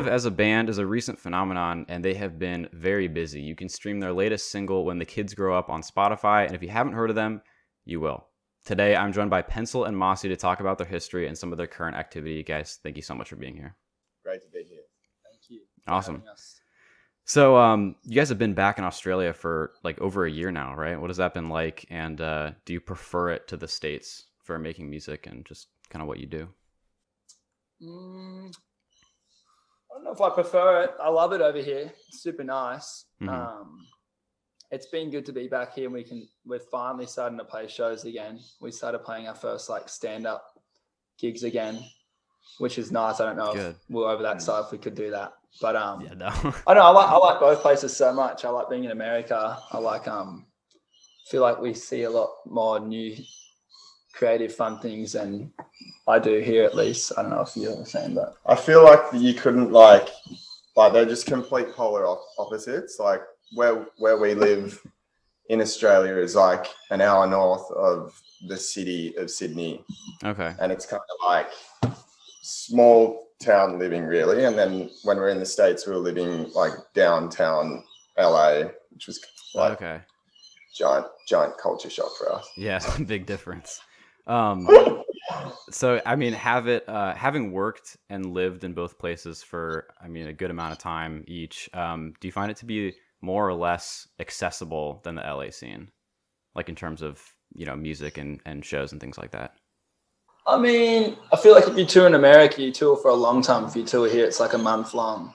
Shiv as a band is a recent phenomenon, and they have been very busy. You can stream their latest single, When the Kids Grow Up, on Spotify, and if you haven't heard of them, you will. Today, I'm joined by Pencil and Mossy to talk about their history and some of their current activity. Guys, thank you so much for being here. Great to be here. Thank you. Awesome. So, you guys have been back in Australia for like over a year now, right? What has that been like? And do you prefer it to the States for making music and just kind of what you do? I don't know if I prefer it. I love it over here. It's super nice. Mm-hmm. It's been good to be back here. We're finally starting to play shows again. We started playing our first like stand-up gigs again, which is nice. I don't know if we're over that side if we could do that. But yeah, no. I know I like both places so much. I like being in America. I like feel like we see a lot more new creative fun things and I do here at least. I don't know if you're the same, but I feel like you couldn't like they're just complete polar opposites. Like where we live in Australia is like an hour north of the city of Sydney. Okay. And it's kind of like small town living really. And then when we're in the States, we were living like downtown LA, which was like giant culture shock for us. Yeah, big difference. So I mean, having worked and lived in both places for, I mean, a good amount of time each, do you find it to be more or less accessible than the LA scene, like in terms of, you know, music and shows and things like that? I mean, I feel like if you tour in America, you tour for a long time. If you tour here, it's like a month long.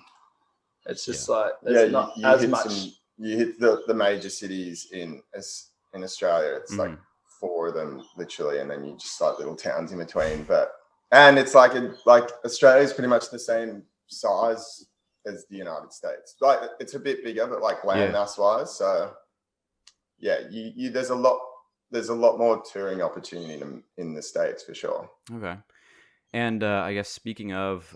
It's just like there's not as much. You hit the major cities in Australia. It's like 4 of them literally, and then you just like little towns in between. And it's like Australia is pretty much the same size as the United States. Like it's a bit bigger, but like land mass wise. So yeah, there's a lot more touring opportunity in the States for sure. Okay. And I guess speaking of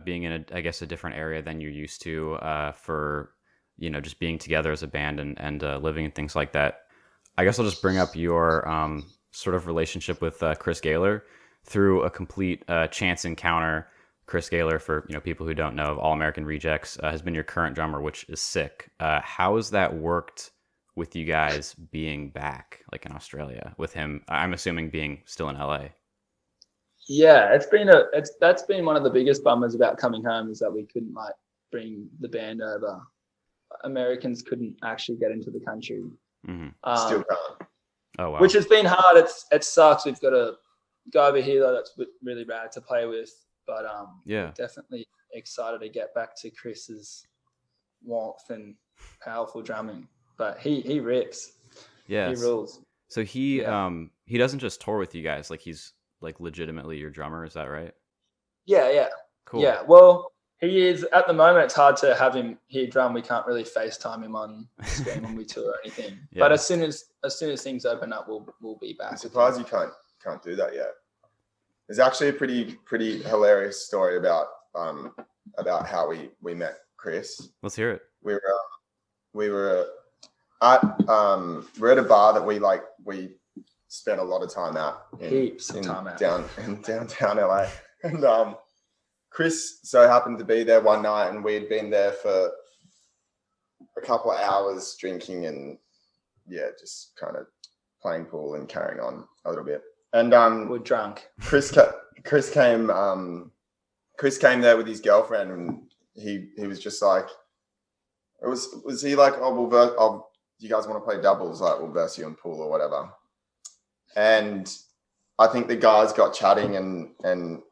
being in a different area than you're used to for, you know, just being together as a band and living and things like that, I guess I'll just bring up your sort of relationship with Chris Gaylor through a complete chance encounter. Chris Gaylor, for, you know, people who don't know, of All American Rejects, has been your current drummer, which is sick. How has that worked with you guys being back, like in Australia, with him? I'm assuming being still in LA. Yeah, that's been one of the biggest bummers about coming home, is that we couldn't like bring the band over. Americans couldn't actually get into the country. Mm-hmm. Still can't. Oh wow. Which has been hard. It sucks. We've got to go over here though. That's really rad to play with. But definitely excited to get back to Chris's warmth and powerful drumming. But he rips. Yeah, he rules. So he doesn't just tour with you guys. Like he's like legitimately your drummer. Is that right? Yeah. Cool. Yeah. Well, he is at the moment. It's hard to have him here drum. We can't really FaceTime him on screen when we tour or anything. Yeah. But as soon as things open up, we'll be back. I'm surprised you can't do that yet. There's actually a pretty hilarious story about how we met Chris. Let's hear it. We were at a bar that we spent a lot of time at. Down in downtown LA. And Chris so happened to be there one night, and we had been there for a couple of hours drinking and just kind of playing pool and carrying on a little bit. And we're drunk. Chris came there with his girlfriend, and he was just like, was he like, do you guys want to play doubles? Like, we'll verse you in pool or whatever. And I think the guys got chatting and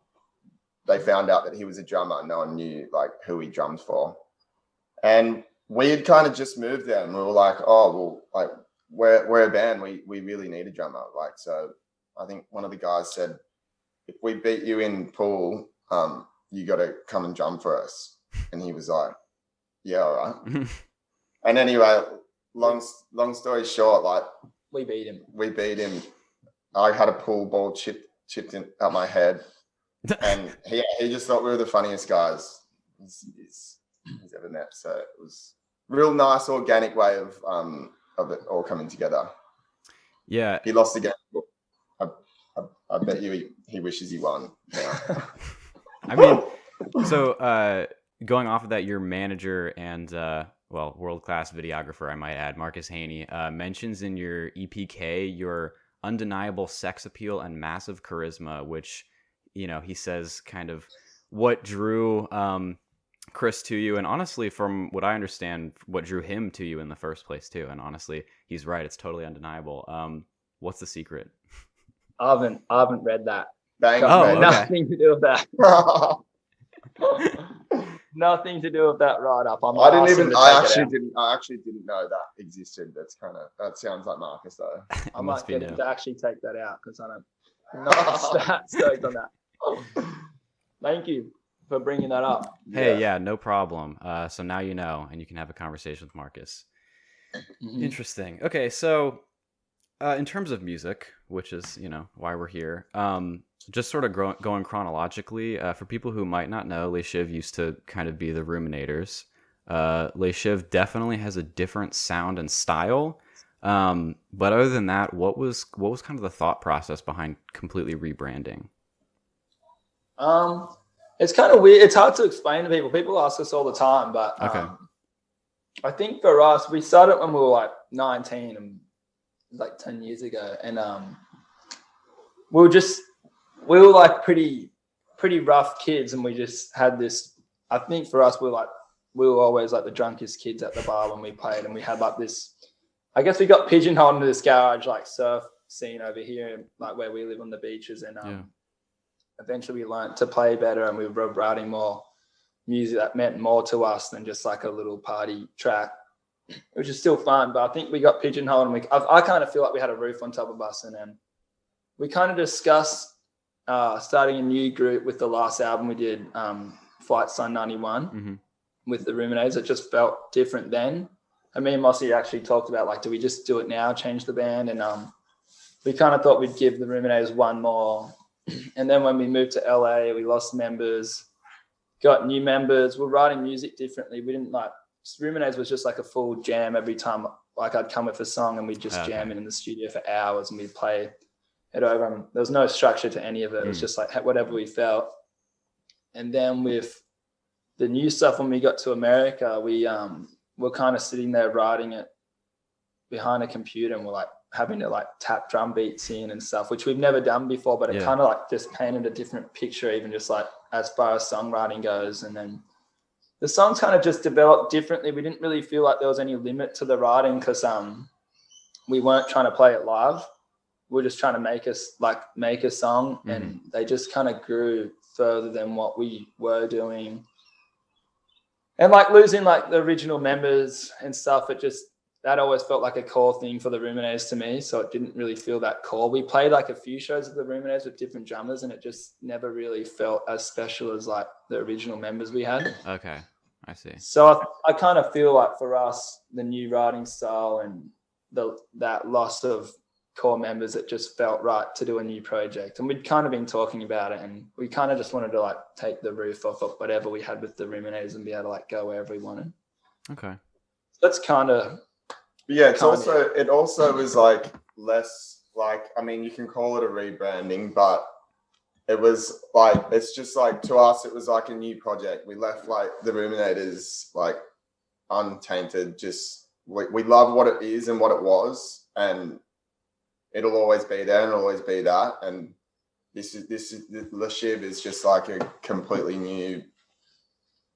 they found out that he was a drummer. No one knew like who he drummed for. And we had kind of just moved there, and we were like, oh, well, like we're a band. We really need a drummer. Like, so I think one of the guys said, if we beat you in pool, you got to come and drum for us. And he was like, yeah, all right. And anyway, long story short, like we beat him. I had a pool ball chipped in at my head, and he just thought we were the funniest guys he's ever met. So it was a real nice organic way of it all coming together. Yeah, he lost again. I bet you he wishes he won. Yeah. I mean, so going off of that, your manager and world-class videographer, I might add, Marcus Haney, mentions in your EPK your undeniable sex appeal and massive charisma, which, he says kind of what drew Chris to you, and honestly, from what I understand, what drew him to you in the first place too. And honestly, he's right; it's totally undeniable. What's the secret? I haven't read that. Bang! Okay. Nothing to do with that. Nothing to do with that write-up. I actually didn't know that existed. That sounds like Marcus though. I might get him to actually take that out because I'm not stoked on that. Thank you for bringing that up. Hey, yeah, no problem. So now you know, and you can have a conversation with Marcus. Mm-hmm. Interesting. Okay, so in terms of music, which is, why we're here, just sort of going chronologically, for people who might not know, Les Shiv used to kind of be the Ruminators. Les Shiv definitely has a different sound and style. But other than that, what was kind of the thought process behind completely rebranding? It's kind of weird. It's hard to explain to people. People ask us all the time, but okay. I think for us, we started when we were like 19 and like 10 years ago. And we were like pretty rough kids. And we just had this, I think for us, we were always like the drunkest kids at the bar when we played. And we had like this, I guess we got pigeonholed into this garage, like surf scene over here, like where we live on the beaches. And eventually we learned to play better, and we were writing more music that meant more to us than just like a little party track, which is still fun. But I think we got pigeonholed, and I kind of feel like we had a roof on top of us. And then we kind of discussed starting a new group with the last album we did, Flight Sun 91, with the Ruminators. It just felt different then. And me and Mossy actually talked about, like, do we just do it now, change the band? And we kind of thought we'd give the Ruminators one more. And then when we moved to LA, we lost members, got new members. We're writing music differently. We didn't Ruminators was just like a full jam every time. Like, I'd come with a song and we'd just jam it in the studio for hours, and we'd play it over. And there was no structure to any of it. It was just like whatever we felt. And then with the new stuff, when we got to America, we were kind of sitting there writing it behind a computer, and we're like having to like tap drum beats in and stuff, which we've never done before, but it kind of like just painted a different picture, even just like as far as songwriting goes. And then the songs kind of just developed differently. We didn't really feel like there was any limit to the writing, because we weren't trying to play it live. We were just trying to make a song, and they just kind of grew further than what we were doing. And like losing like the original members and stuff, that always felt like a core thing for the Ruminators to me. So it didn't really feel that core. We played like a few shows of the Ruminators with different drummers, and it just never really felt as special as like the original members we had. Okay, I see. So I kind of feel like for us, the new writing style and that loss of core members, it just felt right to do a new project. And we'd kind of been talking about it, and we kind of just wanted to like take the roof off of whatever we had with the Ruminators and be able to like go wherever we wanted. Okay. That's kind of... Yeah, it also was like less like, I mean, you can call it a rebranding, but it was like, it's just like, to us, it was like a new project. We left like the Ruminators like untainted. Just we love what it is and what it was, and it'll always be there and it'll always be that. And this is Les Shiv is just like a completely new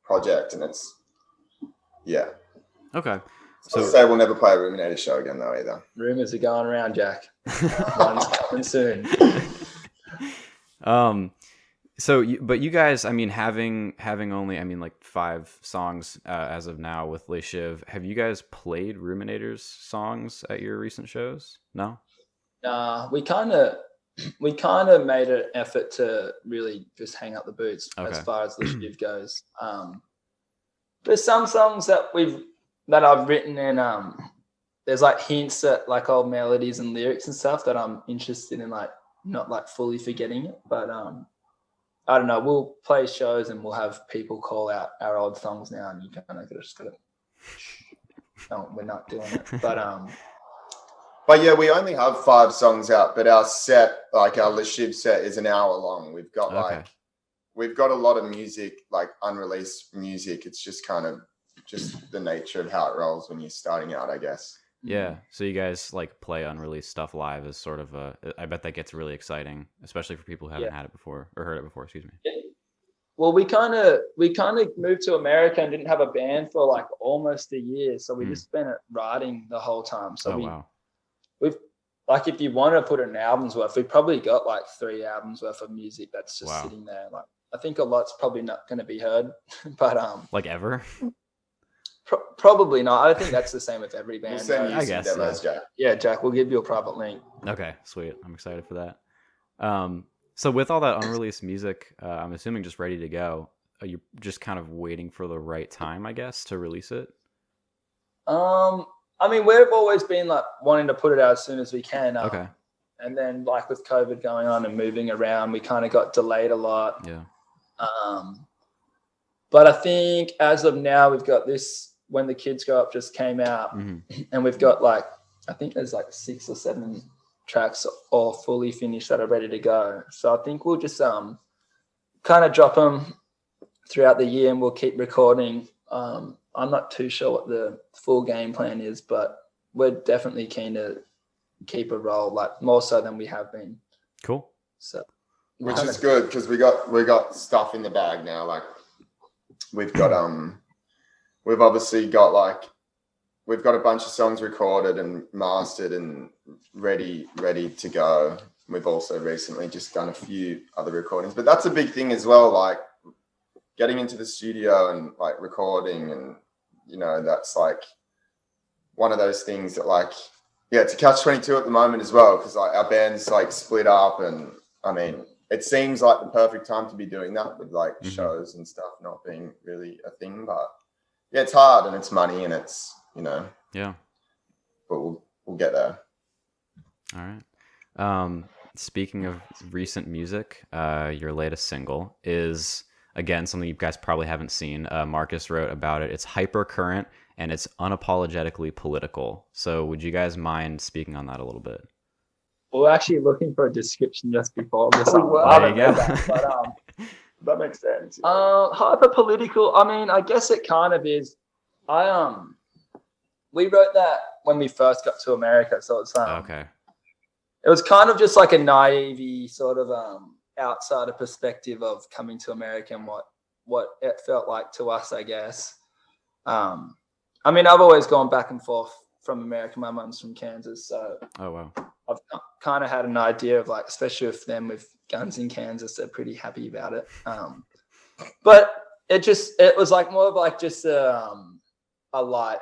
project, and it's okay. So I'll say we'll never play a Ruminator show again though either. Rumors are going around, Jack. One's coming soon. But you guys, I mean, having only, I mean, like 5 songs as of now with Les Shiv, have you guys played Ruminators songs at your recent shows? No? We kind of made an effort to really just hang up the boots as far as Les Shiv goes. There's some songs that I've written, and there's like hints at like old melodies and lyrics and stuff that I'm interested in, like not like fully forgetting it, but I don't know, we'll play shows and we'll have people call out our old songs now, and you kind of just gotta no, we're not doing it, but yeah, we only have 5 songs out, but our set, like our Les Shiv set, is an hour long. We've got like we've got a lot of music, like unreleased music. It's just kind of just the nature of how it rolls when you're starting out, I guess. Yeah. So you guys like play unreleased stuff live as sort of I bet that gets really exciting, especially for people who haven't had it before or heard it before, excuse me. Yeah. Well, we kind of moved to America and didn't have a band for like almost a year. So we just spent it writing the whole time. So we've like, if you want to put an album's worth, we've probably got like 3 albums worth of music that's just sitting there. Like, I think a lot's probably not going to be heard, but like ever. Probably not. I think that's the same with every band. We'll send you I guess. demos, Jack. Yeah, Jack, we'll give you a private link. Okay, sweet. I'm excited for that. So with all that unreleased music, I'm assuming just ready to go. Are you just kind of waiting for the right time, I guess, to release it? I mean, we've always been like wanting to put it out as soon as we can. Okay. And then like with COVID going on and moving around, we kind of got delayed a lot. Yeah. But I think as of now, we've got this When the Kids Grow Up just came out, and we've got like, I think there's like 6 or 7 tracks all fully finished that are ready to go. So I think we'll just kind of drop them throughout the year and we'll keep recording. I'm not too sure what the full game plan is, but we're definitely keen to keep a roll, like more so than we have been. Cool. So, which is good because we got stuff in the bag now. Like we've got we've obviously got like we've got a bunch of songs recorded and mastered and ready to go. We've also recently just done a few other recordings, but that's a big thing as well. Like getting into the studio and like recording, and you know, that's like one of those things that like, yeah, it's a catch-22 at the moment as well, because like our band's like split up, and I mean, it seems like the perfect time to be doing that with like shows and stuff not being really a thing, but yeah, it's hard and it's money and it's, you know, but we'll get there. All right. Speaking of recent music, your latest single is, again, something you guys probably haven't seen. Marcus wrote about it. It's hypercurrent and it's unapologetically political. So would you guys mind speaking on that a little bit? We're actually looking for a description just before this. There you go. That makes sense. Hyper political. I mean, I guess it kind of is. We wrote that when we first got to America, so it's okay. It was kind of just like a naive sort of outsider perspective of coming to America and what it felt like to us, I guess. I mean, I've always gone back and forth from America. My mum's from Kansas, so I've kind of had an idea of like, especially with them with guns in Kansas, they're pretty happy about it. But it was like more of like just a light.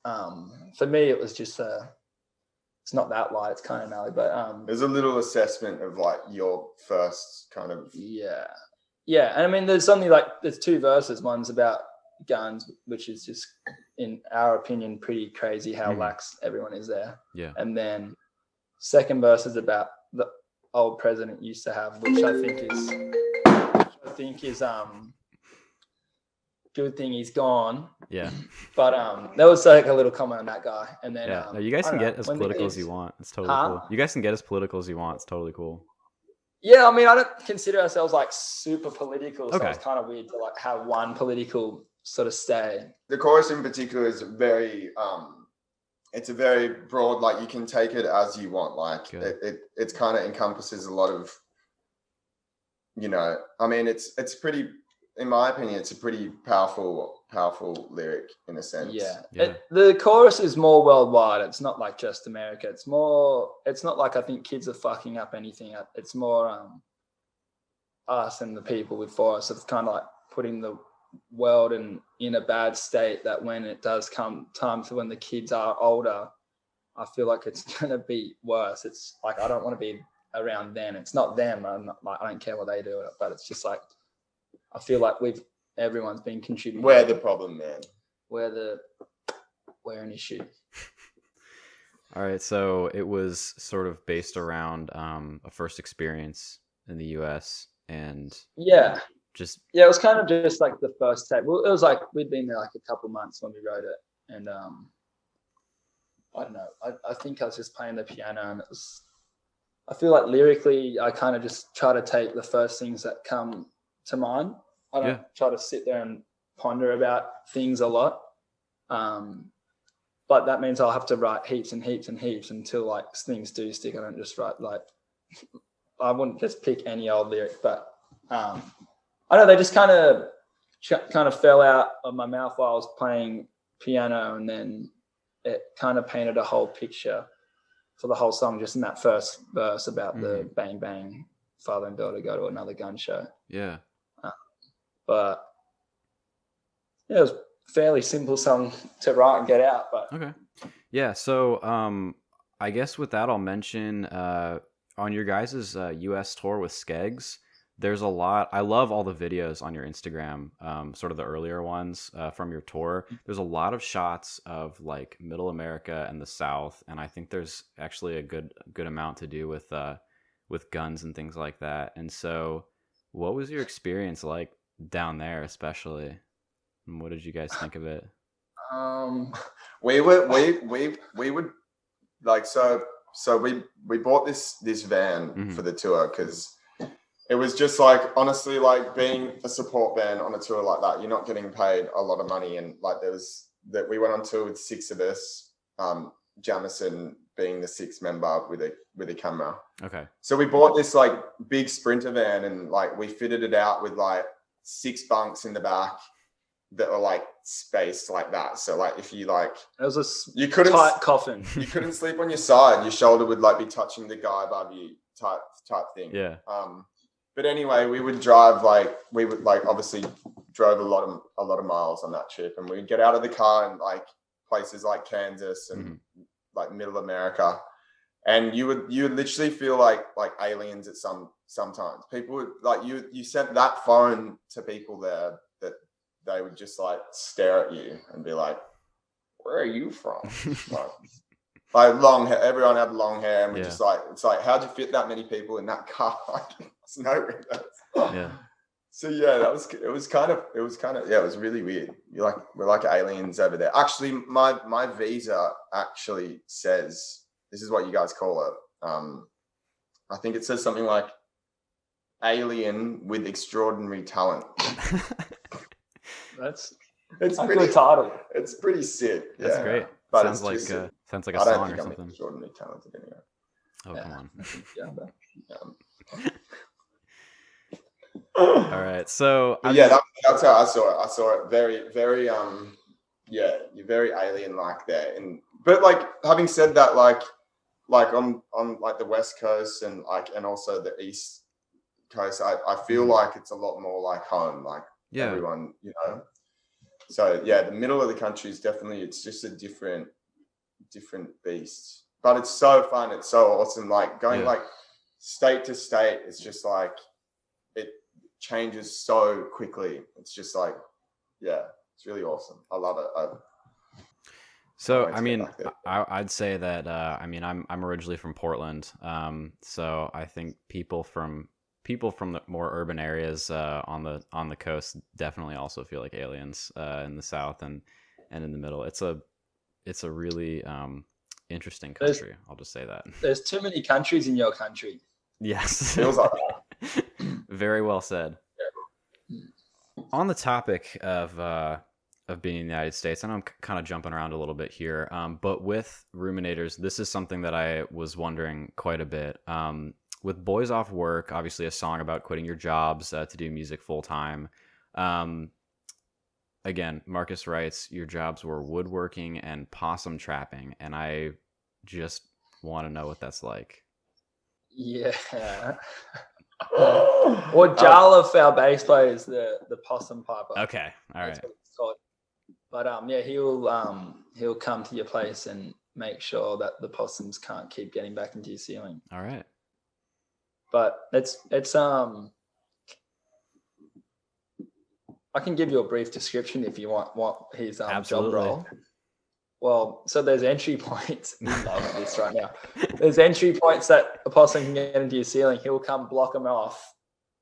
For me, it was just it's not that light. It's kind of gnarly, but there's a little assessment of like your first kind of yeah. And I mean, there's something like there's 2 verses. One's about guns, which is just, in our opinion, pretty crazy how lax everyone is there. Yeah. And then second verse is about the old president used to have, which I think is good thing he's gone. Yeah. But there was like a little comment on that guy, and then no, you guys can get as political as you want. It's totally cool. You guys can get as political as you want. It's totally cool. Yeah, I mean, I don't consider ourselves like super political, so it's kind of weird to like have one political sort of stay. The chorus in particular is very it's a very broad, like you can take it as you want. Like it kind of encompasses a lot of, you know, I mean, it's pretty, in my opinion, it's a pretty powerful lyric in a sense. Yeah. The chorus is more worldwide. It's not like just America. It's not like I think kids are fucking up anything. It's more us and the people before us. It's kind of like putting the world in a bad state, that when it does come time to when the kids are older, I feel like it's going to be worse. It's like, I don't want to be around them. It's not them. I don't care what they do, but it's just like, I feel like everyone's been contributing. We're the problem, man. We're an issue. All right. So it was sort of based around a first experience in the US, and it was kind of just like the first take. Well, it was like we'd been there like a couple months when we wrote it, and I don't know. I think I was just playing the piano, and it was. I feel like lyrically, I kind of just try to take the first things that come to mind. I don't try to sit there and ponder about things a lot. But that means I'll have to write heaps and heaps and heaps until like things do stick. I don't just write like, I wouldn't just pick any old lyric, but I know they just kind of fell out of my mouth while I was playing piano, and then it kind of painted a whole picture for the whole song just in that first verse about the bang bang, father and daughter go to another gun show. Yeah. But yeah, it was a fairly simple song to write and get out. But okay. Yeah. So I guess with that, I'll mention on your guys' US tour with Skeggs, there's a lot. I love all the videos on your Instagram, sort of the earlier ones from your tour. There's a lot of shots of like Middle America and the South, and I think there's actually a good amount to do with guns and things like that. And so, what was your experience like down there, especially? And what did you guys think of it? We would like so we bought this van for the tour because it was just like, honestly, like being a support band on a tour like that, you're not getting paid a lot of money. And like we went on tour with 6 of us, Jamison being the 6th member with a camera. Okay. So we bought this like big Sprinter van, and like we fitted it out with like 6 bunks in the back that were like spaced like that. So like if you like, it was a tight coffin. You couldn't sleep on your side. Your shoulder would like be touching the guy above you type thing. Yeah. But anyway, we would drive obviously drove a lot of miles on that trip, and we'd get out of the car and like places like Kansas and like Middle America, and you would literally feel like aliens at sometimes. People would like you sent that phone to people there that they would just like stare at you and be like, "Where are you from?" Like long hair, everyone had long hair, and we're just like, it's like, how'd you fit that many people in that car? Like, it's no windows. Yeah. So yeah, it was kind of it was really weird. We're like aliens over there. Actually, my visa actually says, this is what you guys call it. I think it says something like alien with extraordinary talent. It's a good title. It's pretty sick. That's great. But sounds like a song or something. I'm extraordinarily talented anyway. Oh, come on. All right. So that's how I saw it. I saw it very, very you're very alien like there. But like having said that, like on like the West Coast and also the East Coast, I feel like it's a lot more like home, like everyone, you know. So yeah, the middle of the country is definitely, it's just a different beast. But it's so fun, it's so awesome. Like going like state to state, it's just like it changes so quickly. It's just like, it's really awesome. I love it. So I mean, I'd say that I'm originally from Portland, so I think people from the more urban areas on the coast definitely also feel like aliens in the South and in the middle. It's a really interesting country. I'll just say that. There's too many countries in your country. Yes, feels like that. Very well said. Yeah. On the topic of being in the United States, and I'm kind of jumping around a little bit here, but with Ruminators, this is something that I was wondering quite a bit. With Boys Off Work, obviously a song about quitting your jobs to do music full time. Again, Marcus writes, your jobs were woodworking and possum trapping, and I just want to know what that's like. Yeah. Well, Jarlath, our bass player, is the possum piper. Okay, all right. That's what it's called. But he'll come to your place and make sure that the possums can't keep getting back into your ceiling. All right. But it's I can give you a brief description if you want his job role. Well, so there's entry points. I love this right now. There's entry points that a possum can get into your ceiling. He'll come block them off,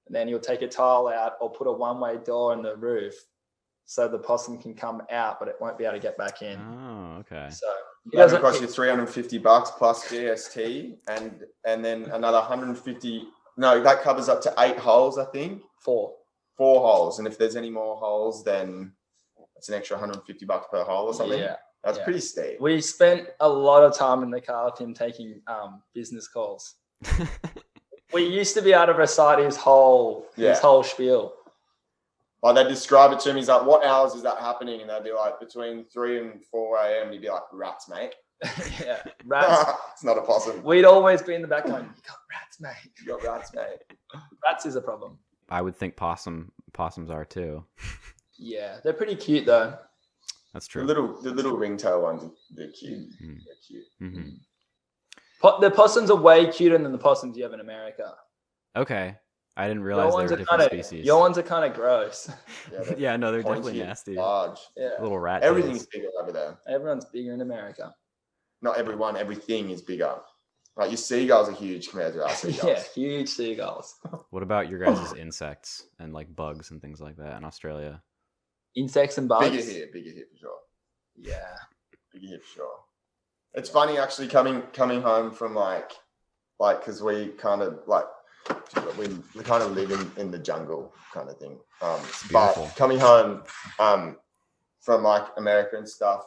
and then he'll take a tile out or put a one-way door in the roof so the possum can come out, but it won't be able to get back in. Oh, okay. So it doesn't cost you $350 plus GST, and then another 150. No, that covers up to 8 holes, I think. 4. 4 holes, and if there's any more holes, then it's an extra $150 per hole or something. Yeah. That's pretty steep. We spent a lot of time in the car with him taking business calls. We used to be able to recite his whole spiel. Like they'd describe it to him. He's like, "What hours is that happening?" And they'd be like, "Between 3 and 4 a.m." And he'd be like, "Rats, mate." Yeah, rats. It's not a possum. We'd always be in the back going, "You got rats, mate. You got rats, mate." Rats is a problem. I would think possums are too. Yeah, they're pretty cute though. That's true. The little ringtail ones, they're cute. Mm. They're cute. Mm-hmm. The possums are way cuter than the possums you have in America. Okay. I didn't realize they were different species. Your ones are kind of gross. Yeah, no, they're pointy, definitely nasty. Large. Yeah. Little rat. Everything's bigger over there. Everyone's bigger in America. Not everyone, everything is bigger. Like your seagulls are huge compared to our seagulls. Yeah, huge seagulls. What about your guys' insects and like bugs and things like that in Australia? Insects and bugs? Bigger here for sure. Yeah. Bigger here for sure. It's funny actually coming home from like because we kind of like we kind of live in the jungle kind of thing. But coming home from like America and stuff,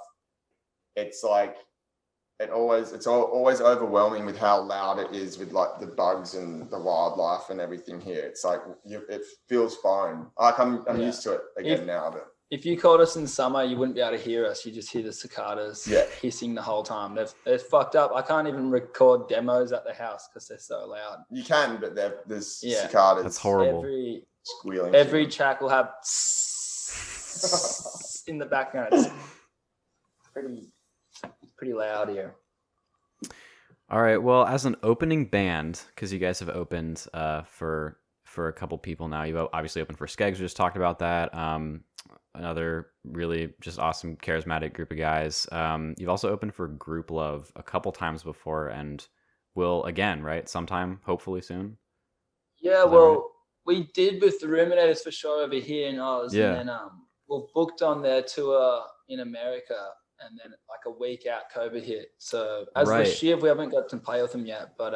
it's like it's always overwhelming with how loud it is with like the bugs and the wildlife and everything here. It's like it feels foreign. Like I'm used to it again now. But if you called us in summer, you wouldn't be able to hear us. You just hear the cicadas hissing the whole time. They're fucked up. I can't even record demos at the house because they're so loud. You can, but there's cicadas. That's horrible. Squealing. Every track will have in the background. It's pretty loud here. All right. Well, as an opening band, because you guys have opened for a couple people now, you've obviously opened for Skeggs. We just talked about that. Another really just awesome, charismatic group of guys. You've also opened for Group Love a couple times before, and will again, right? Sometime, hopefully soon. Yeah. Well, we did with the Ruminators for sure over here in Oz, and then we're booked on their tour in America. And then like a week out, COVID hit. So as the Shiv, we haven't got to play with them yet. But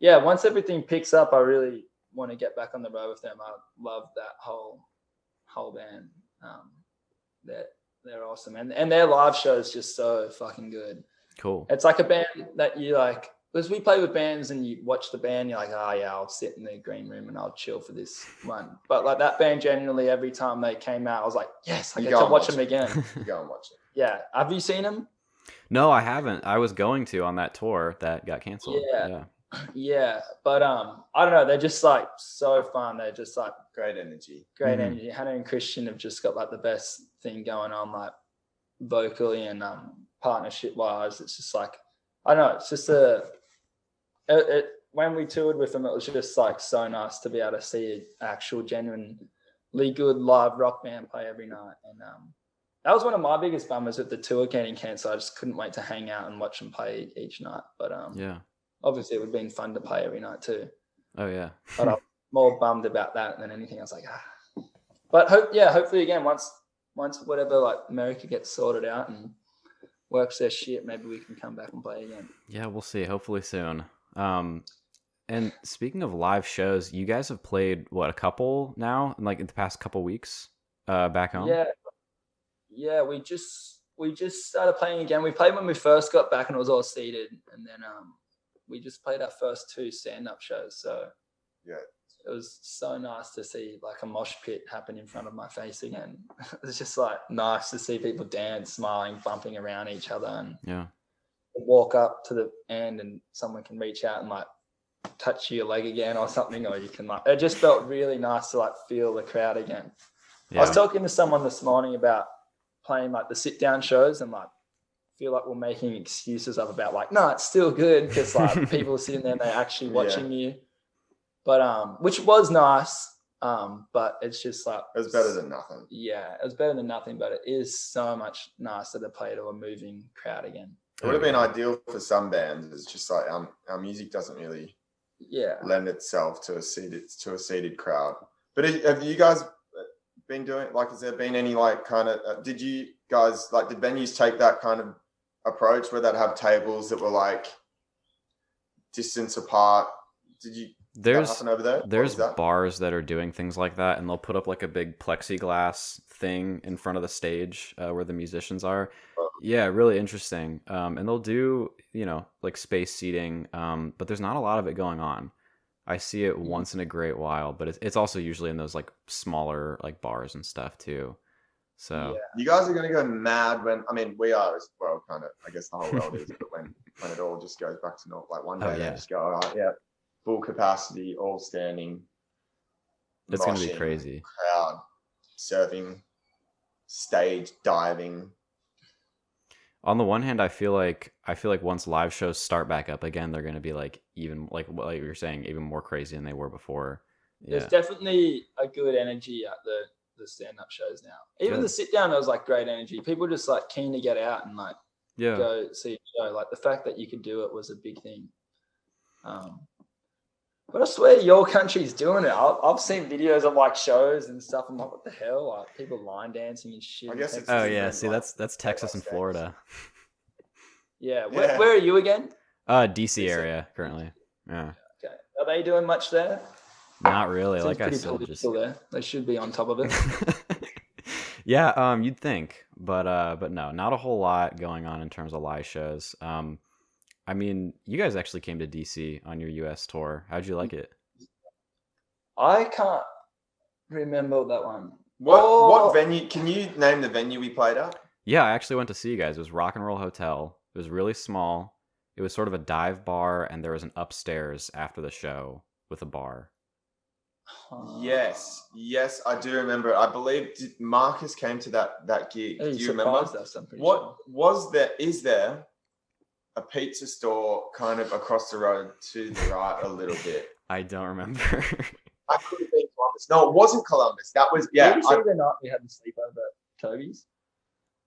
once everything picks up, I really want to get back on the road with them. I love that whole band. They're awesome. And their live show is just so fucking good. Cool. It's like a band that you like, because we play with bands and you watch the band, you're like, oh yeah, I'll sit in the green room and I'll chill for this one. But like that band, genuinely, every time they came out, I was like, yes, I get to watch them again. You go and watch it. Yeah. Have you seen them? No, I haven't. I was going to on that tour that got canceled. Yeah. But I don't know. They're just like so fun. They're just like great energy. Energy. Hannah and Christian have just got like the best thing going on, like vocally and partnership wise. It's just like, I don't know. It's just when we toured with them, it was just like so nice to be able to see an actual genuinely good live rock band play every night. And that was one of my biggest bummers with the tour getting cancelled. I just couldn't wait to hang out and watch them play each night. But obviously it would have been fun to play every night too. Oh yeah. But I'm more bummed about that than anything. I was like, But hopefully again, once whatever like America gets sorted out and works their shit, maybe we can come back and play again. Yeah, we'll see. Hopefully soon. And speaking of live shows, you guys have played a couple now, like in the past couple weeks, back home? Yeah, we just started playing again. We played when we first got back and it was all seated, and then we just played our first 2 stand-up shows. So it was so nice to see like a mosh pit happen in front of my face again. It's just like nice to see people dance, smiling, bumping around each other, and walk up to the end and someone can reach out and like touch your leg again or something, or you can like, it just felt really nice to like feel the crowd again. I was talking to someone this morning about playing like the sit down shows and like feel like we're making excuses about like, no, it's still good because like people are sitting there and they're actually watching you. But which was nice. But it's just like, it was better than nothing. Yeah, it was better than nothing, but it is so much nicer to play to a moving crowd again. It would have been ideal for some bands. It's just like our music doesn't really lend itself to a seated crowd. But have you guys been doing, like, has there been any like kind of did you guys like, did venues take that kind of approach where they'd have tables that were like distance apart? Did you There's happen over there? there's bars that are doing things like that, and they'll put up like a big plexiglass thing in front of the stage where the musicians are. Yeah, really interesting. And they'll do, like space seating, but there's not a lot of it going on. I see it once in a great while, but it's also usually in those like smaller like bars and stuff too. So you guys are going to go mad we are as well, kind of. I guess the whole world is, but when it all just goes back to normal, like one day they just go, all right, yeah, full capacity, all standing. It's going to be crazy. Crowd, surfing, stage diving. On the one hand, I feel like once live shows start back up again, they're going to be like even like what you're saying, even more crazy than they were before. Yeah. There's definitely a good energy at the stand-up shows now. Even the sit-down, there was like great energy. People just like keen to get out and like go see a show. Like the fact that you could do it was a big thing. But I swear your country's doing it. I've seen videos of like shows and stuff. I'm like, what the hell? Like people line dancing and shit. I guess it's see, that's Texas and Florida. Yeah. Where are you again? DC area currently. Yeah. Okay. Are they doing much there? Not really. Like I said, just there. They should be on top of it. Yeah, you'd think, but no, not a whole lot going on in terms of live shows. I mean, you guys actually came to DC on your US tour. How'd you like it? I can't remember that one. What venue? Can you name the venue we played at? Yeah, I actually went to see you guys. It was Rock and Roll Hotel. It was really small. It was sort of a dive bar, and there was an upstairs after the show with a bar. Yes, I do remember. I believe Marcus came to that gig. Do you remember? Is there a pizza store kind of across the road to the right a little bit? I don't remember. I could have been Columbus. No, it wasn't Columbus. That was Pretty sure the night we had to sleep over at Toby's.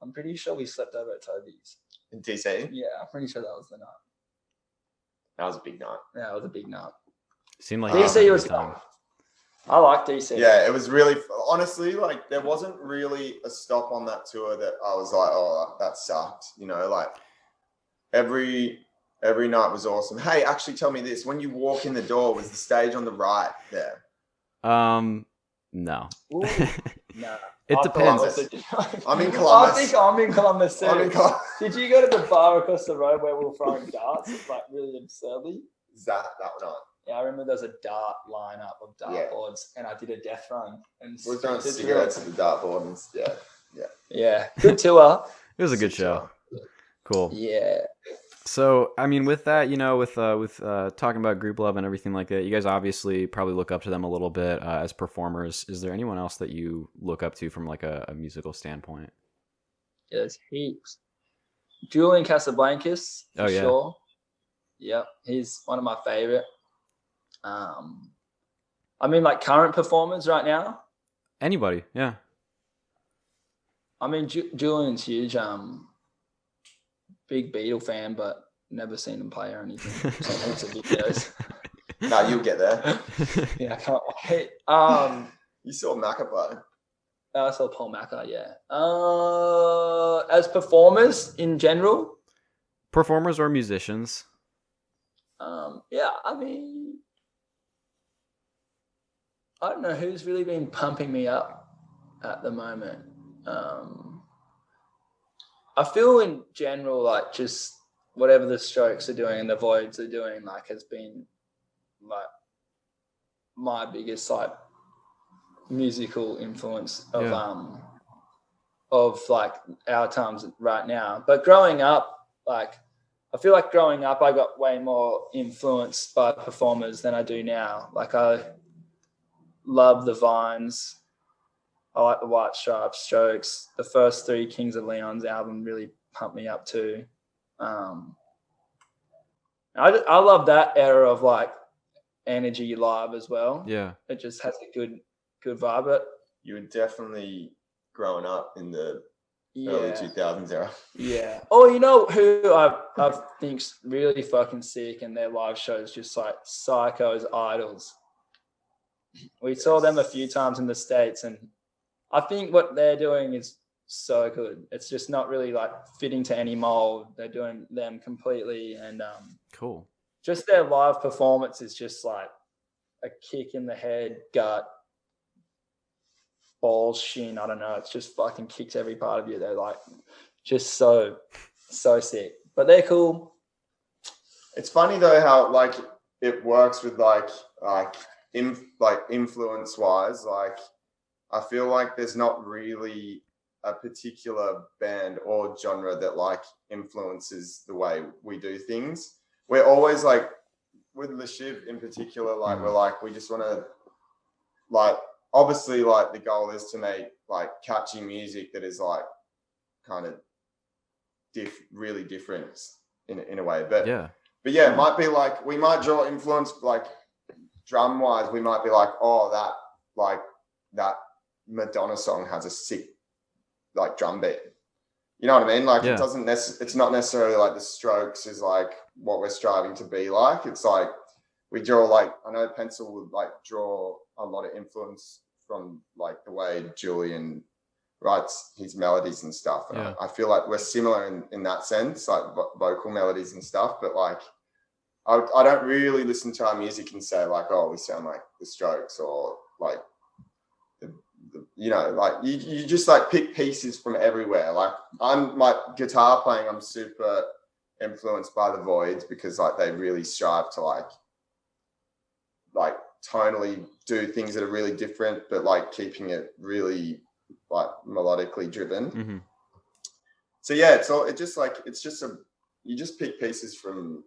I'm pretty sure we slept over at Toby's in DC. Yeah, I'm pretty sure that was the night. That was a big night. Yeah, it was a big night. Seemed like DC was fun. I like DC. Yeah, it was really, honestly, like there wasn't really a stop on that tour that I was like, oh, that sucked. Like every night was awesome. Hey, actually tell me this. When you walk in the door, was the stage on the right there? No. Ooh, no. It depends. I'm in Columbus. I think I'm in Columbus too. Did you go to the bar across the road where we were throwing darts, like really absurdly? Is that one on? Yeah, I remember there was a dart lineup of dartboards, and I did a death run. And we're throwing cigarettes at the dartboard, and yeah. Good tour. It was a good show. Cool. Yeah. So, I mean, with that, with talking about group love and everything like that, you guys obviously probably look up to them a little bit as performers. Is there anyone else that you look up to from like a musical standpoint? Yeah, there's heaps. Julian Casablancas, for sure. Yep, he's one of my favorite. I mean, like current performers right now. Anybody, yeah. I mean, Julian's huge. Big Beatle fan, but never seen him play or anything. So lots of videos. No, you'll get there. Yeah, I can't wait. You saw Macca play. I saw Paul Macca, yeah. As performers in general? Performers or musicians? Yeah, I mean, I don't know who's really been pumping me up at the moment. I feel in general like just whatever the Strokes are doing and the Voids are doing like has been like my biggest like musical influence of like our times right now. But growing up, like I feel like growing up I got way more influenced by performers than I do now. Like I love the Vines. I like the White Stripes, Strokes. The first 3 Kings of Leon's album really pumped me up too. I love that era of like energy live as well. Yeah, it just has a good vibe. But you were definitely growing up in the early 2000s era. Yeah. Oh, you know who I think's really fucking sick, and their live shows just like Psycho's Idols. We saw them a few times in the States, and I think what they're doing is so good. It's just not really like fitting to any mold. They're doing them completely, and cool. Just their live performance is just like a kick in the head, gut, balls, shin. I don't know. It's just fucking kicks every part of you. They're like just so sick. But they're cool. It's funny though how like it works with like influence wise. Like I feel like there's not really a particular band or genre that like influences the way we do things. We're always like with the Shiv in particular, like we're like we just want to like obviously like the goal is to make like catchy music that is like kind of really different in a way. But yeah, it might be like we might draw influence like drum wise. We might be like, oh, that Madonna song has a sick like drum beat. You know what I mean? Like it doesn't it's not necessarily like the Strokes is like what we're striving to be like. It's like we draw like I know Pencil would like draw a lot of influence from like the way Julian writes his melodies and stuff. And I feel like we're similar in that sense, like vocal melodies and stuff. But like I don't really listen to our music and say like, oh, we sound like the Strokes or like you know, like you just like pick pieces from everywhere. Like my guitar playing, I'm super influenced by the Voids because like they really strive to like tonally do things that are really different, but like keeping it really like melodically driven. Mm-hmm. So yeah, you just pick pieces from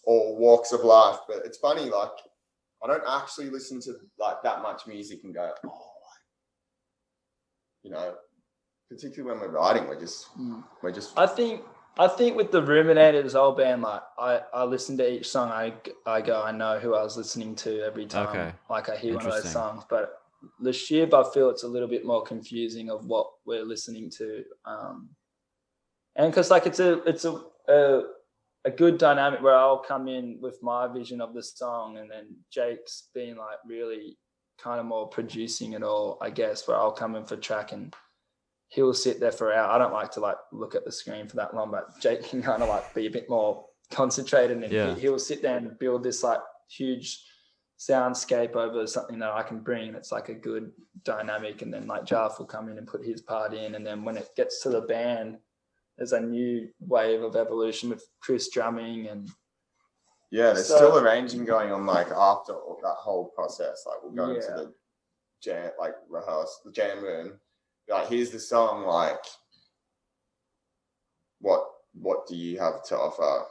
all walks of life. But it's funny, like I don't actually listen to like that much music and go, oh, you know, particularly when we're writing, we're just. I think with the Ruminators old band, like I listen to each song, I go, I know who I was listening to every time. Okay. Like I hear one of those songs, but the Shiv, I feel it's a little bit more confusing of what we're listening to, and because like it's a good dynamic where I'll come in with my vision of the song, and then Jake's being like really kind of more producing it all, I guess, where I'll come in for track and he'll sit there for an hour. I don't like to like look at the screen for that long, but Jake can kind of like be a bit more concentrated, and he'll sit there and build this like huge soundscape over something that I can bring. It's like a good dynamic. And then like Jarf will come in and put his part in. And then when it gets to the band, there's a new wave of evolution with Chris drumming and there's still arranging going on like after that whole process. Like we'll go into the jam, like rehearse the jam room. Like here's the song. Like what do you have to offer?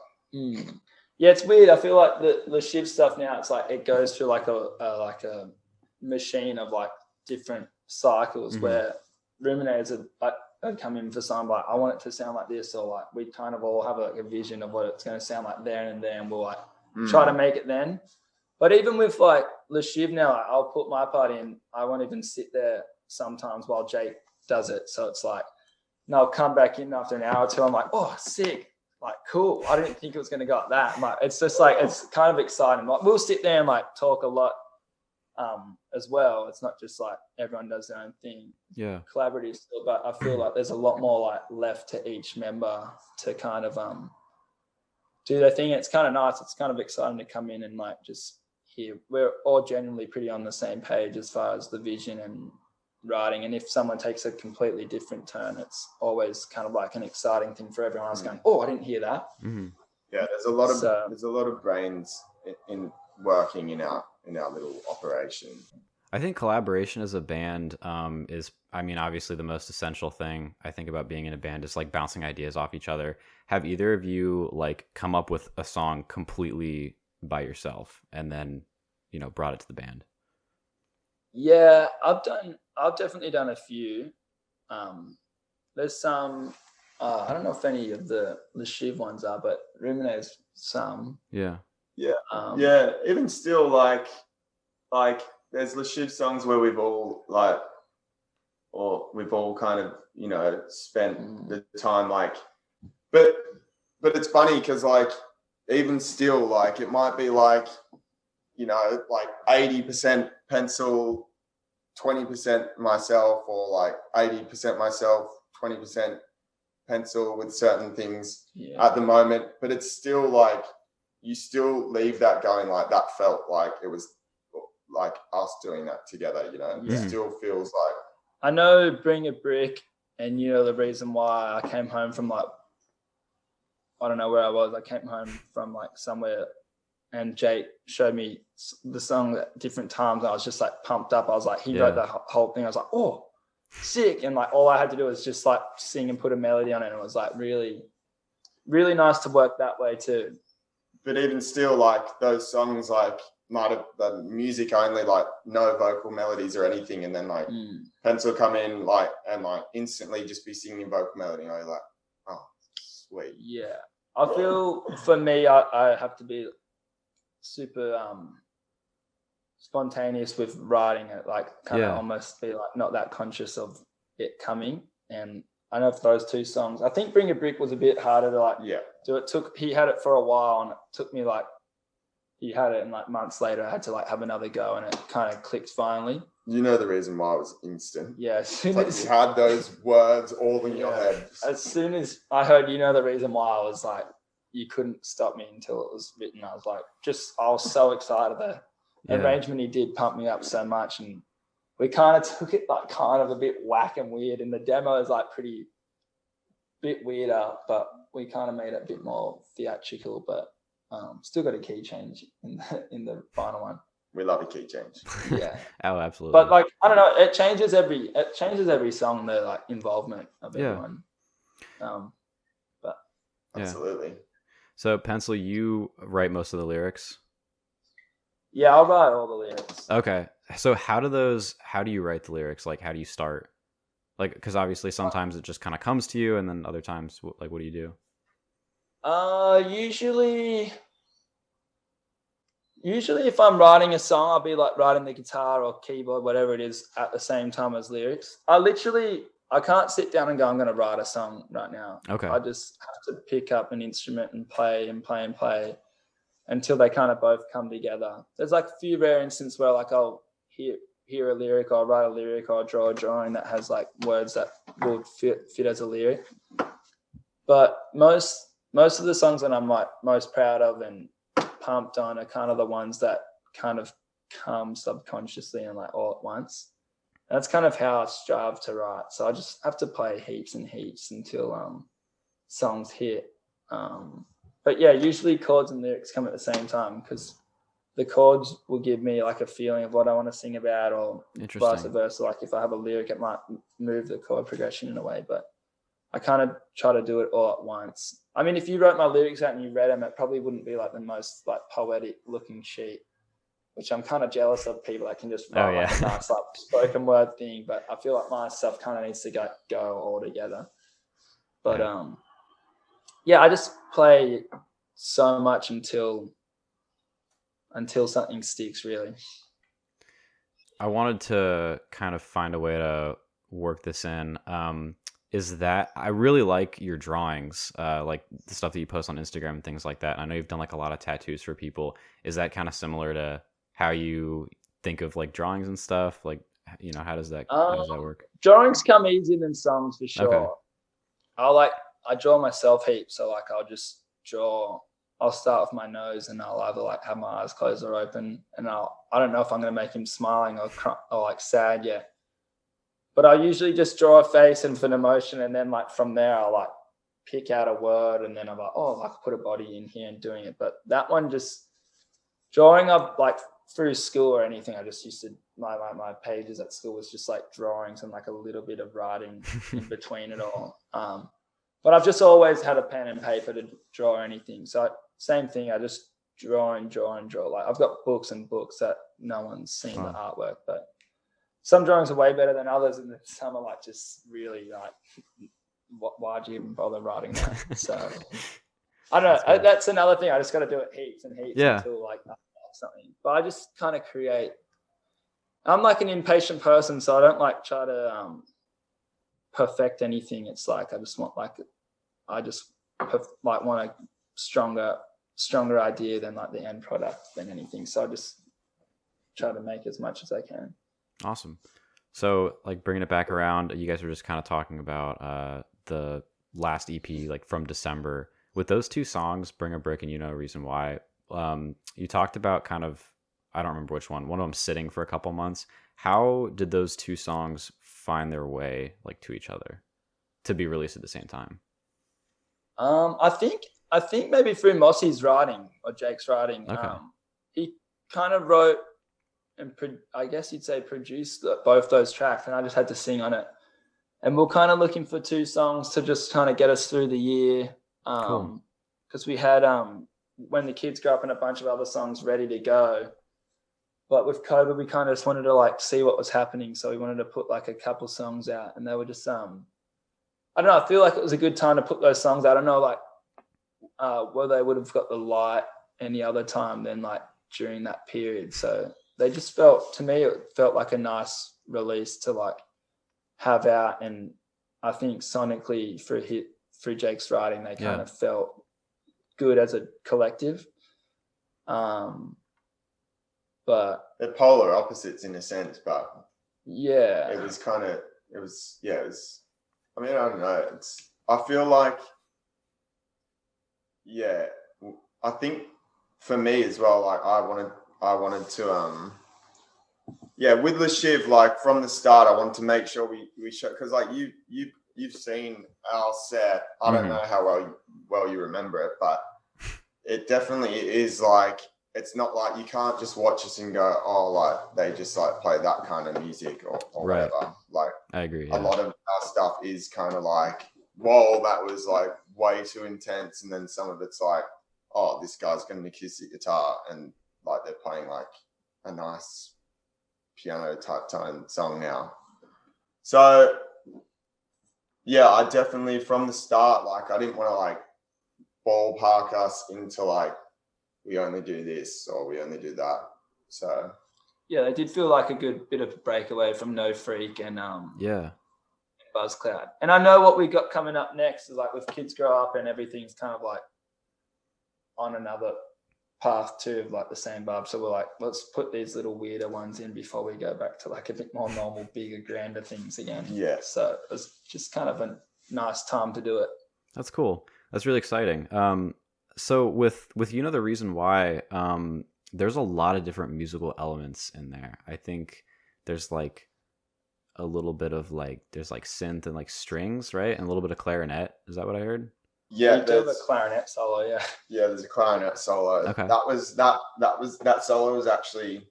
Yeah, it's weird. I feel like the Shiv stuff now, it's like it goes through like a machine of like different cycles where Ruminators are like I'd come in for something like I want it to sound like this, or like we kind of all have like a vision of what it's going to sound like there and there, and we'll like try to make it then. But even with like the Shiv now, like, I'll put my part in. I won't even sit there sometimes while Jake does it. So it's like, and I'll come back in after an hour or two. I'm like, oh, sick. Like, cool. I didn't think it was going to go like that. Like, it's just like, it's kind of exciting. Like, we'll sit there and like talk a lot as well. It's not just like everyone does their own thing. Yeah. Collaborative still, but I feel like there's a lot more like left to each member to kind of do their thing. It's kind of nice. It's kind of exciting to come in and like just hear. We're all genuinely pretty on the same page as far as the vision and writing. And if someone takes a completely different turn, it's always kind of like an exciting thing for everyone else going, oh, I didn't hear that. Yeah, there's a lot of brains in working in our little operation. I think collaboration as a band is, I mean, obviously the most essential thing I think about being in a band is like bouncing ideas off each other. Have either of you like come up with a song completely by yourself and then, you know, brought it to the band? Yeah, I've definitely done a few. There's some, I don't know if any of the Shiv ones are, but Ruminate's some. Yeah. Even still, like there's the Shiv songs where we've all kind of, you know, spent the time like, but it's funny because like even still, like it might be like, you know, like 80% Pencil, 20% myself, or like 80% myself, 20% Pencil with certain things at the moment. But it's still like, you still leave that going like that felt like it was like us doing that together, you know. Yeah. It still feels like, I know Bring a Brick, and you know the reason why I came home from like, I don't know where I was. I came home from like somewhere, and Jake showed me the song at different times. And I was just like pumped up. I was like, he wrote the whole thing. I was like, oh, sick. And like all I had to do was just like sing and put a melody on it. And it was like really, really nice to work that way too. But even still, like those songs, like might have the music only, like no vocal melodies or anything, and then like Pencil come in like and like instantly just be singing vocal melody. And you're like, oh, sweet. Yeah, I feel for me, I have to be super spontaneous with writing it, like kind of almost be like not that conscious of it coming. And I know for those two songs, I think Bring a Brick was a bit harder to like do. It took, he had it for a while, and it took me like, he had it, and like months later I had to like have another go, and it kind of clicked finally. You know the reason why it was instant. Yeah, as soon like as you had those words all in your head. As soon as I heard you know the reason why, I was like, you couldn't stop me until it was written. I was like, I was so excited. The arrangement he did pumped me up so much, and we kind of took it like kind of a bit whack and weird, and the demo is like pretty bit weirder, but we kind of made it a bit more theatrical, but still got a key change in the final one. We love a key change. Yeah. Oh, absolutely. But like, I don't know, it changes every song, the like involvement of everyone. But absolutely. So Pencil, you write most of the lyrics? Yeah, I'll write all the lyrics. Okay. So how do you write the lyrics? Like, how do you start? Like, because obviously sometimes it just kind of comes to you, and then other times, like, what do you do? Usually if I'm writing a song, I'll be like writing the guitar or keyboard, whatever it is, at the same time as lyrics. I can't sit down and go, I'm going to write a song right now. Okay. I just have to pick up an instrument and play and play and play until they kind of both come together. There's like a few rare instances where like I'll hear a lyric, or I'll write a lyric, or I'll draw a drawing that has like words that would fit as a lyric. But most of the songs that I'm like most proud of and pumped on are kind of the ones that kind of come subconsciously and like all at once. That's kind of how I strive to write. So I just have to play heaps and heaps until songs hit. But yeah, usually chords and lyrics come at the same time, because the chords will give me like a feeling of what I want to sing about, or vice versa. Like if I have a lyric, it might move the chord progression in a way, but I kind of try to do it all at once. I mean, if you wrote my lyrics out and you read them, it probably wouldn't be like the most like poetic looking sheet, which I'm kind of jealous of people that can just write like a nice like spoken word thing. But I feel like my stuff kind of needs to go all together. But I just play so much until something sticks, really. I wanted to kind of find a way to work this in. Is that I really like your drawings, like the stuff that you post on Instagram and things like that. I know you've done like a lot of tattoos for people. Is that kind of similar to how you think of like drawings and stuff? Like, you know, how does that work? Drawings come easier than songs for sure. Okay. I draw myself heaps, so like I'll just draw. I'll start with my nose, and I'll either like have my eyes closed or open, and I don't know if I'm going to make him smiling or like sad yet. But I usually just draw a face and an emotion, and then like from there I'll like pick out a word, and then I'm like, oh, I could put a body in here and doing it. But that one, just drawing up like through school or anything, I just used to my pages at school was just like drawings and like a little bit of writing in between it all. But I've just always had a pen and paper to draw anything. So same thing, I just draw and draw and draw. Like I've got books and books that no one's seen the artwork, but some drawings are way better than others, and some are like just really like, why'd you even bother writing that? So I don't know. That's another thing. I just got to do it heaps and heaps until like something. But I just kind of create. I'm like an impatient person, so I don't like try to perfect anything. It's like I just want like want a stronger idea than like the end product than anything. So I just try to make as much as I can. Awesome. So like bringing it back around, you guys were just kind of talking about the last EP like from December. With those two songs, Bring a Brick and You Know a Reason Why, you talked about kind of I don't remember which one. One of them sitting for a couple months. How did those two songs find their way like to each other to be released at the same time? I think maybe through Mossy's writing or Jake's writing. Okay. He kind of wrote and I guess you'd say produced both those tracks, and I just had to sing on it. And we're kind of looking for two songs to just kind of get us through the year. Cool. Because we had When the Kids Grow Up and a bunch of other songs ready to go. But with COVID, we kind of just wanted to like see what was happening. So we wanted to put like a couple songs out, and they were just, I don't know, I feel like it was a good time to put those songs out. I don't know, like, whether they would have got the light any other time than like during that period. So they just felt, to me, it felt like a nice release to like have out. And I think sonically through Jake's writing, they kind of felt good as a collective. But they're polar opposites in a sense, but yeah, I mean, I don't know. I feel like, I think for me as well, like I wanted to, with the Shiv, like from the start, I wanted to make sure we show, because like you've seen our set. I don't know how well you remember it, but it definitely is like, it's not like you can't just watch us and go, oh, like they just like play that kind of music or right. whatever. Like I agree. A lot of our stuff is kind of like, whoa, that was like way too intense, and then some of it's like, oh, this guy's going to kiss the guitar, and like they're playing like a nice piano type tone song now. So yeah, I definitely from the start, like I didn't want to like ballpark us into like we only do this or we only do that. So yeah, they did feel like a good bit of a breakaway from No Freak and Buzzcloud. And I know what we got coming up next is like with Kids Grow Up and everything's kind of like on another path too of like the same vibe. So we're like, let's put these little weirder ones in before we go back to like a bit more normal, bigger, grander things again. Yeah. So it was just kind of a nice time to do it. That's cool. That's really exciting. So with The Reason Why, there's a lot of different musical elements in there. I think there's like a little bit of like, there's like synth and like strings, right? And a little bit of clarinet. Is that what I heard? Yeah, there's a clarinet solo. Yeah, there's a clarinet solo. Okay, that solo was actually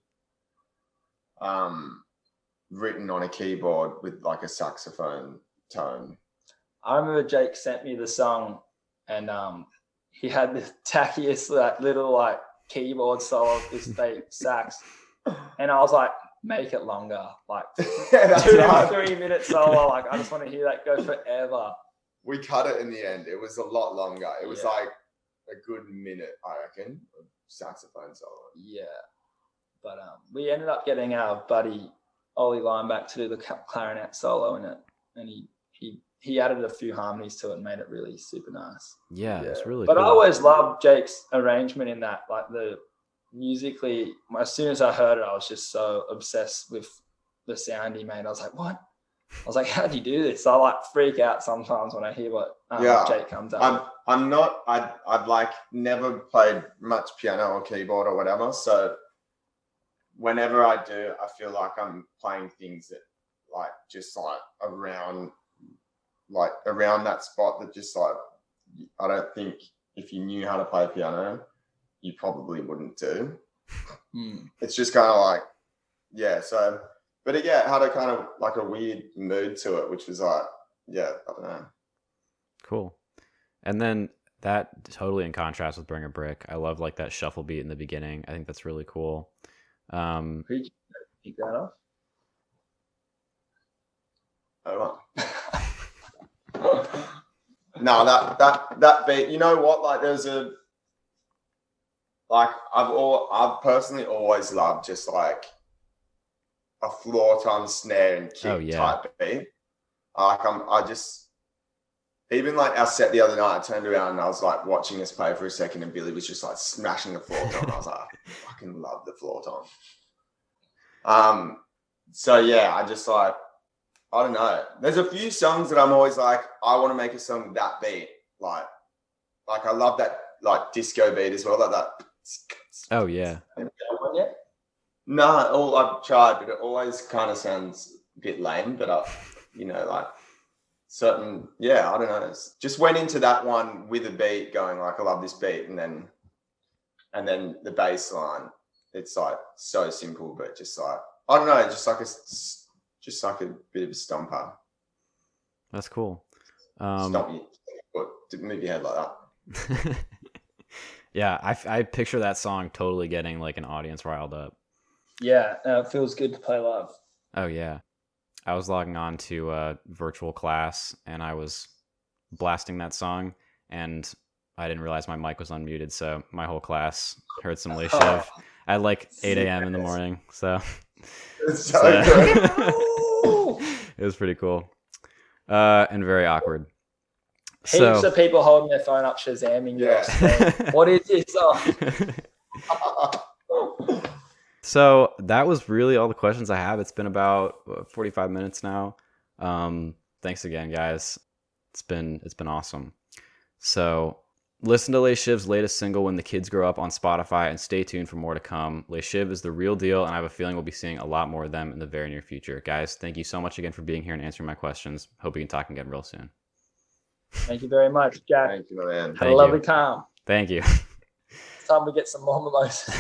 written on a keyboard with like a saxophone tone. I remember Jake sent me the song, and he had the tackiest like little like keyboard solo with this fake sax, and I was like, make it longer, like 2 or 3 minute solo. Like I just want to hear that go forever. We cut it in the end. It was a lot longer. It was like a good minute, I reckon, of saxophone solo. Yeah. But we ended up getting our buddy Ollie Lineback to do the clarinet solo in it, and he added a few harmonies to it and made it really super nice. Yeah. It's really But cool. I always loved Jake's arrangement in that. Like the musically, as soon as I heard it, I was just so obsessed with the sound he made. I was like, what? I was like, how do you do this? I like freak out sometimes when I hear what Jake comes up. I've like never played much piano or keyboard or whatever. So whenever I do, I feel like I'm playing things that like just like around that spot that just like, I don't think if you knew how to play piano, you probably wouldn't do. It's just kind of like, so. But it had a kind of like a weird mood to it, which was like, I don't know. Cool. And then that totally in contrast with Bring a Brick. I love like that shuffle beat in the beginning. I think that's really cool. Who did you pick that up? Oh, no, that beat. You know what? Like, there's I've personally always loved just like a floor tom snare and kick type beat. Even like our set the other night, I turned around and I was like watching us play for a second, and Billy was just like smashing the floor tom. I was like, I fucking love the floor tom. So I just like, I don't know. There's a few songs that I'm always like, I want to make a song with that beat. Like I love that like disco beat as well. Like that. Oh yeah. No, all I've tried, but it always kind of sounds a bit lame. But like certain, I don't know. Just went into that one with a beat, going like, I love this beat, and then the bass line. It's like so simple, but just like I don't know, just like a bit of a stomper. That's cool. Stomp you, move your head like that. Yeah, I picture that song totally getting like an audience riled up. Yeah, it feels good to play live. Oh yeah, I was logging on to a virtual class and I was blasting that song, and I didn't realize my mic was unmuted, so my whole class heard some Lay Shiv at like 8 a.m. in the morning. So it's so good. It was pretty cool, and very awkward. Heaps of people holding their phone up, Shazamming. Yeah. What is this song? So that was really all the questions I have. It's been about 45 minutes now. Thanks again, guys. It's been awesome. So listen to Lay Shiv's latest single, When the Kids Grow Up, on Spotify, and stay tuned for more to come. Lay Shiv is the real deal, and I have a feeling we'll be seeing a lot more of them in the very near future. Guys, thank you so much again for being here and answering my questions. Hope we can talk again real soon. Thank you very much, Jack. Thank you, man. Had a lovely time. Thank you. It's time we get some more mimosas.